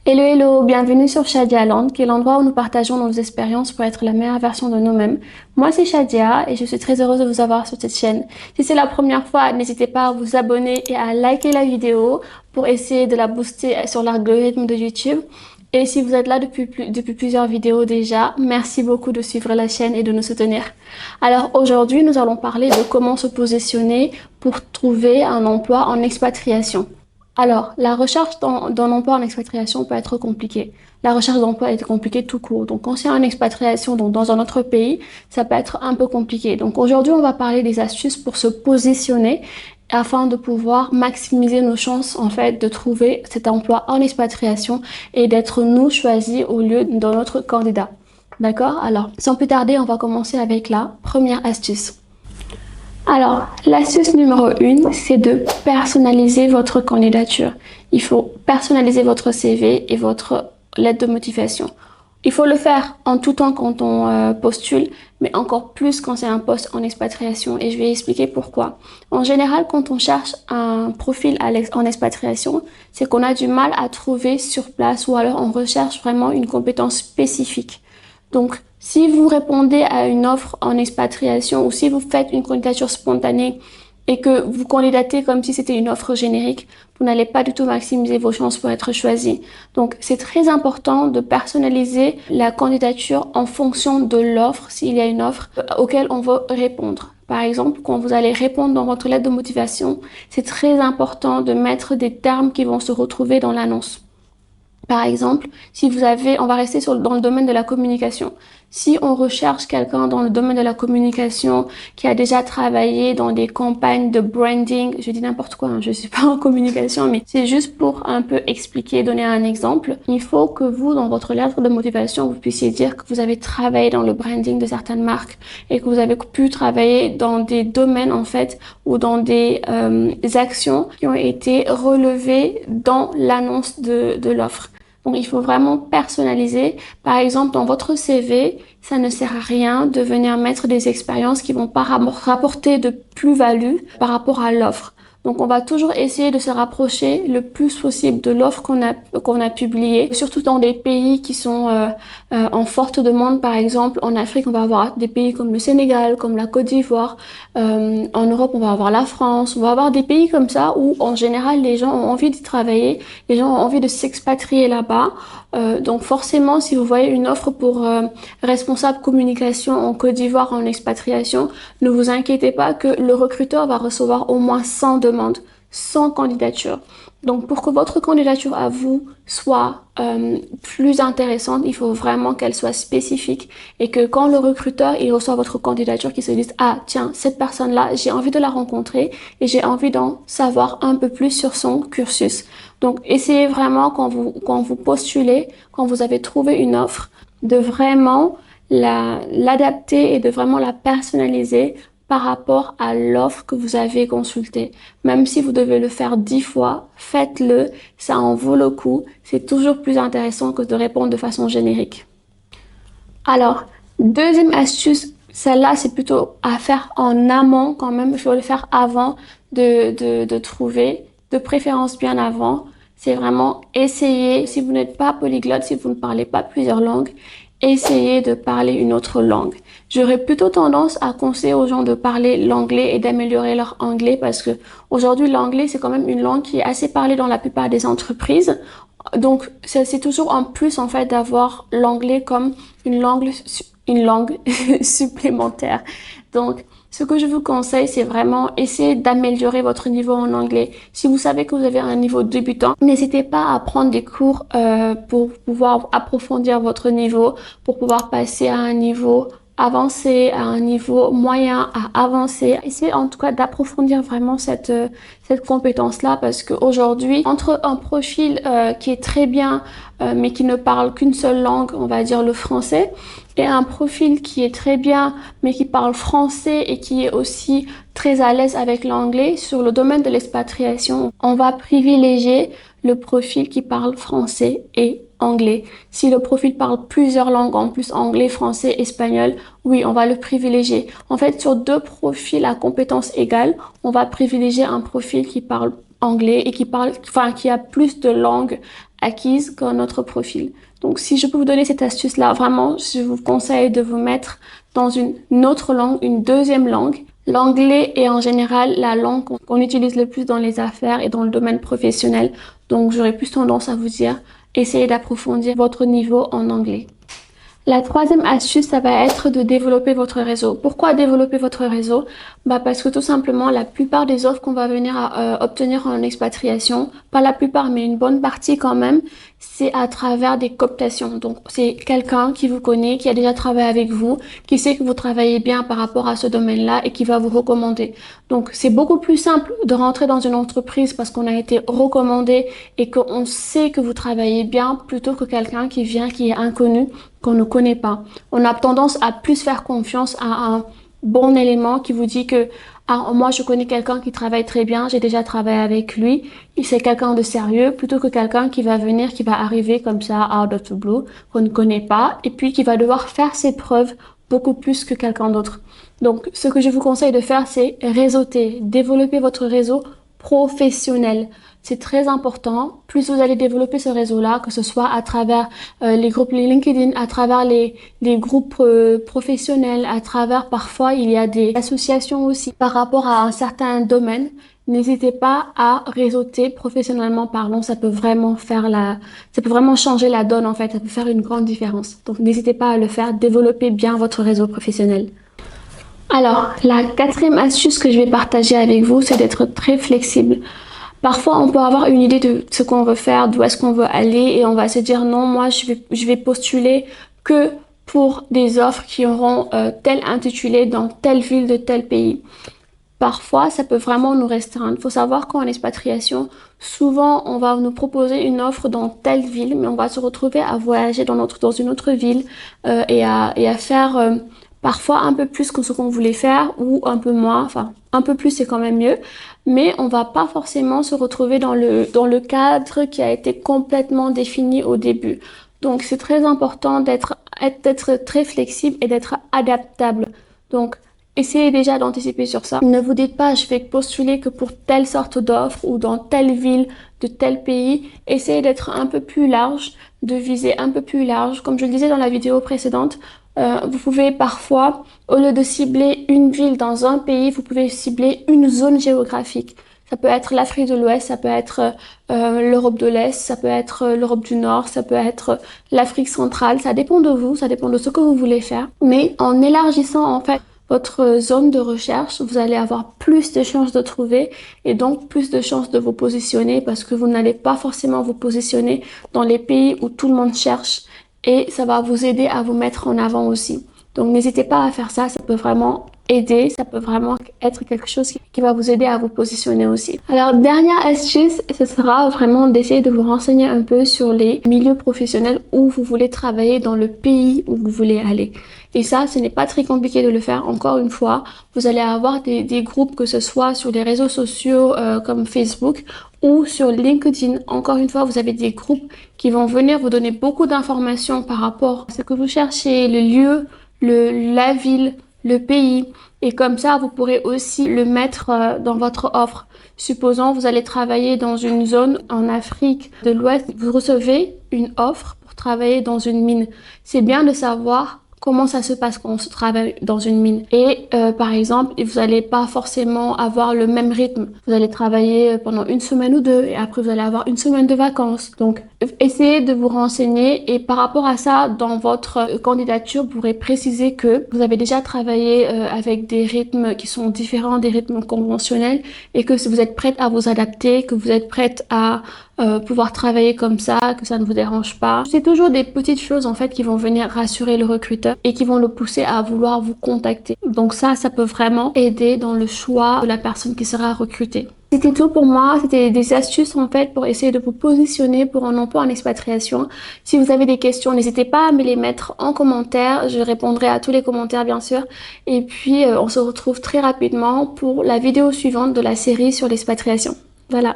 Hello, hello, bienvenue sur Shadia Land, qui est l'endroit où nous partageons nos expériences pour être la meilleure version de nous-mêmes. Moi, c'est Shadia et je suis très heureuse de vous avoir sur cette chaîne. Si c'est la première fois, n'hésitez pas à vous abonner et à liker la vidéo pour essayer de la booster sur l'algorithme de YouTube. Et si vous êtes là depuis plusieurs vidéos déjà, merci beaucoup de suivre la chaîne et de nous soutenir. Alors aujourd'hui, nous allons parler de comment se positionner pour trouver un emploi en expatriation. Alors, la recherche d'un emploi en expatriation peut être compliquée. La recherche d'emploi est compliquée tout court. Donc, quand c'est en expatriation, donc dans un autre pays, ça peut être un peu compliqué. Donc, aujourd'hui, on va parler des astuces pour se positionner afin de pouvoir maximiser nos chances, en fait, de trouver cet emploi en expatriation et d'être nous choisis au lieu d'un autre candidat. D'accord? Alors, sans plus tarder, on va commencer avec la première astuce. Alors, l'astuce numéro 1, c'est de personnaliser votre candidature. Il faut personnaliser votre CV et votre lettre de motivation. Il faut le faire en tout temps quand on postule, mais encore plus quand c'est un poste en expatriation. Et je vais expliquer pourquoi. En général, quand on cherche un profil en expatriation, c'est qu'on a du mal à trouver sur place ou alors on recherche vraiment une compétence spécifique. Donc, si vous répondez à une offre en expatriation ou si vous faites une candidature spontanée et que vous candidatez comme si c'était une offre générique, vous n'allez pas du tout maximiser vos chances pour être choisi. Donc, c'est très important de personnaliser la candidature en fonction de l'offre, s'il y a une offre auquel on veut répondre. Par exemple, quand vous allez répondre dans votre lettre de motivation, c'est très important de mettre des termes qui vont se retrouver dans l'annonce. Par exemple, si vous avez, on va rester dans le domaine de la communication. Si on recherche quelqu'un dans le domaine de la communication qui a déjà travaillé dans des campagnes de branding, je dis n'importe quoi, hein, je suis pas en communication, mais c'est juste pour un peu expliquer, donner un exemple. Il faut que vous, dans votre lettre de motivation, vous puissiez dire que vous avez travaillé dans le branding de certaines marques et que vous avez pu travailler dans des domaines, en fait, ou dans des actions qui ont été relevées dans l'annonce de l'offre. Donc, il faut vraiment personnaliser. Par exemple, dans votre CV, ça ne sert à rien de venir mettre des expériences qui vont pas rapporter de plus-value par rapport à l'offre. Donc, on va toujours essayer de se rapprocher le plus possible de l'offre qu'on a publiée, surtout dans des pays qui sont en forte demande. Par exemple, en Afrique, on va avoir des pays comme le Sénégal, comme la Côte d'Ivoire. En Europe, on va avoir la France. On va avoir des pays comme ça où, en général, les gens ont envie d'y travailler, les gens ont envie de s'expatrier là-bas. Donc, forcément, si vous voyez une offre pour responsable communication en Côte d'Ivoire en expatriation, ne vous inquiétez pas que le recruteur va recevoir au moins 100 demandes, 100 candidatures. Donc, pour que votre candidature à vous soit plus intéressante, il faut vraiment qu'elle soit spécifique et que quand le recruteur il reçoit votre candidature, qu'il se dise « Ah, tiens, cette personne-là, j'ai envie de la rencontrer et j'ai envie d'en savoir un peu plus sur son cursus. » Donc, essayez vraiment quand vous postulez, quand vous avez trouvé une offre, de vraiment l'adapter et de vraiment la personnaliser par rapport à l'offre que vous avez consultée. Même si vous devez le faire 10 fois, faites-le, ça en vaut le coup. C'est toujours plus intéressant que de répondre de façon générique. Alors, deuxième astuce, celle-là, c'est plutôt à faire en amont quand même. Il faut le faire avant de trouver, de préférence bien avant. C'est vraiment essayer, si vous n'êtes pas polyglotte, si vous ne parlez pas plusieurs langues, essayez de parler une autre langue. J'aurais plutôt tendance à conseiller aux gens de parler l'anglais et d'améliorer leur anglais parce que aujourd'hui, l'anglais, c'est quand même une langue qui est assez parlée dans la plupart des entreprises. Donc, c'est toujours un plus, en fait, d'avoir l'anglais comme une langue supplémentaire. Donc, ce que je vous conseille, c'est vraiment essayer d'améliorer votre niveau en anglais. Si vous savez que vous avez un niveau débutant, n'hésitez pas à prendre des cours pour pouvoir approfondir votre niveau, pour pouvoir passer à un niveau avancé, à un niveau moyen, à avancer. Essayez en tout cas d'approfondir vraiment cette compétence-là parce qu'aujourd'hui, entre un profil qui est très bien mais qui ne parle qu'une seule langue, on va dire le français, et un profil qui est très bien mais qui parle français et qui est aussi très à l'aise avec l'anglais, sur le domaine de l'expatriation, on va privilégier le profil qui parle français et anglais. Si le profil parle plusieurs langues, en plus anglais, français, espagnol, oui, on va le privilégier. En fait, sur deux profils à compétences égales, on va privilégier un profil qui parle anglais et qui a plus de langues acquises qu'un autre profil. Donc, si je peux vous donner cette astuce-là, vraiment, je vous conseille de vous mettre dans une autre langue, une deuxième langue. L'anglais est en général la langue qu'on utilise le plus dans les affaires et dans le domaine professionnel. Donc, j'aurais plus tendance à vous dire, essayez d'approfondir votre niveau en anglais. La troisième astuce, ça va être de développer votre réseau. Pourquoi développer votre réseau? Parce que tout simplement, la plupart des offres qu'on va venir à obtenir en expatriation, pas la plupart, mais une bonne partie quand même, c'est à travers des cooptations. Donc, c'est quelqu'un qui vous connaît, qui a déjà travaillé avec vous, qui sait que vous travaillez bien par rapport à ce domaine-là et qui va vous recommander. Donc, c'est beaucoup plus simple de rentrer dans une entreprise parce qu'on a été recommandé et qu'on sait que vous travaillez bien plutôt que quelqu'un qui vient, qui est inconnu, qu'on ne connaît pas. On a tendance à plus faire confiance à un bon élément qui vous dit que moi je connais quelqu'un qui travaille très bien, j'ai déjà travaillé avec lui, c'est quelqu'un de sérieux, plutôt que quelqu'un qui va venir, qui va arriver comme ça out of the blue, qu'on ne connaît pas, et puis qui va devoir faire ses preuves beaucoup plus que quelqu'un d'autre. Donc ce que je vous conseille de faire, c'est réseauter, développer votre réseau professionnel. C'est très important. Plus vous allez développer ce réseau-là, que ce soit à travers les groupes LinkedIn, à travers les groupes professionnels, à travers parfois il y a des associations aussi par rapport à un certain domaine. N'hésitez pas à réseauter professionnellement parlant. Ça peut vraiment changer la donne en fait. Ça peut faire une grande différence. Donc n'hésitez pas à le faire. Développez bien votre réseau professionnel. Alors, la quatrième astuce que je vais partager avec vous, c'est d'être très flexible. Parfois, on peut avoir une idée de ce qu'on veut faire, d'où est-ce qu'on veut aller et on va se dire non, moi, je vais postuler que pour des offres qui auront tel intitulé dans telle ville de tel pays. Parfois, ça peut vraiment nous restreindre. Il faut savoir qu'en expatriation, souvent, on va nous proposer une offre dans telle ville, mais on va se retrouver à voyager dans une autre ville et à faire parfois un peu plus que ce qu'on voulait faire ou un peu moins. Enfin, un peu plus, c'est quand même mieux. Mais on va pas forcément se retrouver dans le cadre qui a été complètement défini au début. Donc, c'est très important d'être très flexible et d'être adaptable. Donc, essayez déjà d'anticiper sur ça. Ne vous dites pas, je vais postuler que pour telle sorte d'offre ou dans telle ville de tel pays. Essayez d'être un peu plus large, de viser un peu plus large. Comme je le disais dans la vidéo précédente, vous pouvez parfois, au lieu de cibler une ville dans un pays, vous pouvez cibler une zone géographique. Ça peut être l'Afrique de l'Ouest, ça peut être l'Europe de l'Est, ça peut être l'Europe du Nord, ça peut être l'Afrique centrale. Ça dépend de vous, ça dépend de ce que vous voulez faire. Mais en élargissant en fait votre zone de recherche, vous allez avoir plus de chances de trouver et donc plus de chances de vous positionner parce que vous n'allez pas forcément vous positionner dans les pays où tout le monde cherche et ça va vous aider à vous mettre en avant aussi. Donc n'hésitez pas à faire ça, ça peut vraiment aider, ça peut vraiment être quelque chose qui va vous aider à vous positionner aussi. Alors dernière astuce, ce sera vraiment d'essayer de vous renseigner un peu sur les milieux professionnels où vous voulez travailler dans le pays où vous voulez aller. Et ça, ce n'est pas très compliqué de le faire. Encore une fois, vous allez avoir des groupes, que ce soit sur les réseaux sociaux comme Facebook ou sur LinkedIn. Encore une fois, vous avez des groupes qui vont venir vous donner beaucoup d'informations par rapport à ce que vous cherchez, le lieu, la ville, le pays. Et comme ça, vous pourrez aussi le mettre dans votre offre. Supposons vous allez travailler dans une zone en Afrique de l'Ouest. Vous recevez une offre pour travailler dans une mine. C'est bien de savoir comment ça se passe quand on se travaille dans une mine. Et par exemple, vous n'allez pas forcément avoir le même rythme. Vous allez travailler pendant une semaine ou deux et après vous allez avoir une semaine de vacances. Donc, essayez de vous renseigner et par rapport à ça, dans votre candidature, vous pourrez préciser que vous avez déjà travaillé avec des rythmes qui sont différents des rythmes conventionnels et que vous êtes prête à vous adapter, que vous êtes prête à pouvoir travailler comme ça, que ça ne vous dérange pas. C'est toujours des petites choses en fait qui vont venir rassurer le recruteur et qui vont le pousser à vouloir vous contacter. Donc ça peut vraiment aider dans le choix de la personne qui sera recrutée. C'était tout pour moi, c'était des astuces en fait pour essayer de vous positionner pour un emploi en expatriation. Si vous avez des questions, n'hésitez pas à me les mettre en commentaire, je répondrai à tous les commentaires bien sûr. Et puis on se retrouve très rapidement pour la vidéo suivante de la série sur l'expatriation. Voilà.